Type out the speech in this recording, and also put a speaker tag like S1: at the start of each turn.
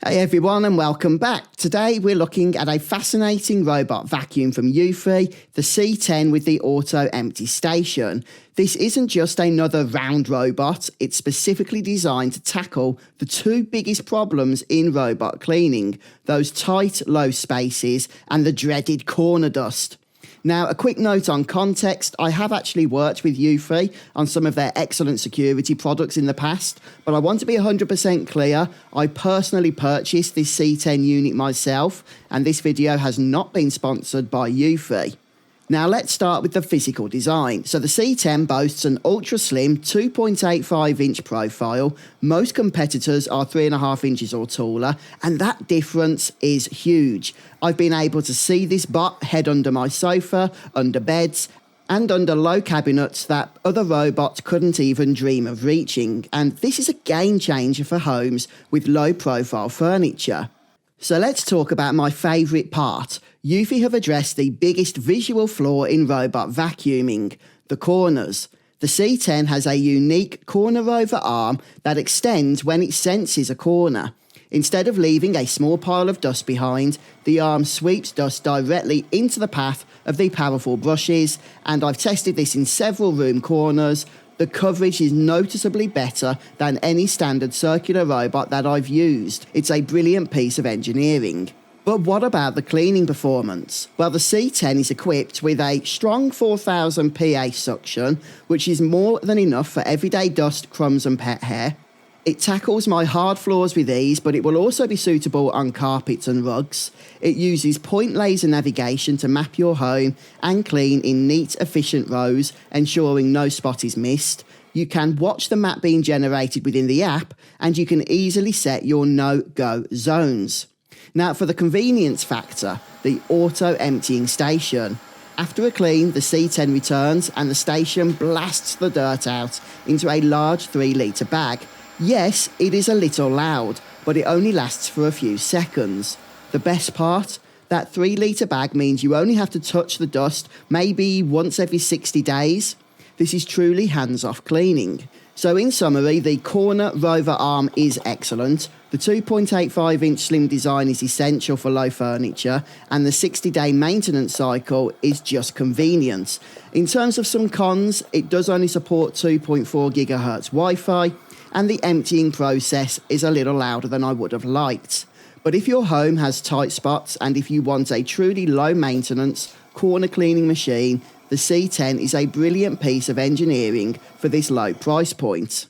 S1: Hey everyone and welcome back. Today we're looking at a fascinating robot vacuum from Eufy, the C10 with the auto empty station. This isn't just another round robot, it's specifically designed to tackle the two biggest problems in robot cleaning, those tight low spaces and the dreaded corner dust. Now, a quick note on context, I have actually worked with Eufy on some of their excellent security products in the past, but I want to be 100% clear, I personally purchased this C10 unit myself, and this video has not been sponsored by Eufy. Now let's start with the physical design. So the C10 boasts an ultra slim 2.85 inch profile. Most competitors are 3.5 inches or taller, and that difference is huge. I've been able to see this bot head under my sofa, under beds, and under low cabinets that other robots couldn't even dream of reaching. And this is a game changer for homes with low profile furniture. So let's talk about my favourite part. Eufy have addressed the biggest visual flaw in robot vacuuming, the corners. The C10 has a unique corner rover arm that extends when it senses a corner. Instead of leaving a small pile of dust behind, the arm sweeps dust directly into the path of the powerful brushes, and I've tested this in several room corners. The coverage is noticeably better than any standard circular robot that I've used. It's a brilliant piece of engineering. But what about the cleaning performance? Well, the C10 is equipped with a strong 4000 PA suction, which is more than enough for everyday dust, crumbs and pet hair. It tackles my hard floors with ease, but it will also be suitable on carpets and rugs. It uses point laser navigation to map your home and clean in neat, efficient rows, ensuring no spot is missed. You can watch the map being generated within the app, and you can easily set your no-go zones. Now, for the convenience factor, the auto emptying station. After a clean, the C10 returns and the station blasts the dirt out into a large 3-litre bag. Yes, it is a little loud, but it only lasts for a few seconds. The best part? That 3-litre bag means you only have to touch the dust maybe once every 60 days. This is truly hands-off cleaning. So in summary, the corner rover arm is excellent, the 2.85 inch slim design is essential for low furniture, and the 60-day maintenance cycle is just convenient. In terms of some cons, it does only support 2.4 GHz Wi-Fi, and the emptying process is a little louder than I would have liked. But if your home has tight spots and if you want a truly low maintenance corner cleaning machine, the C10 is a brilliant piece of engineering for this low price point.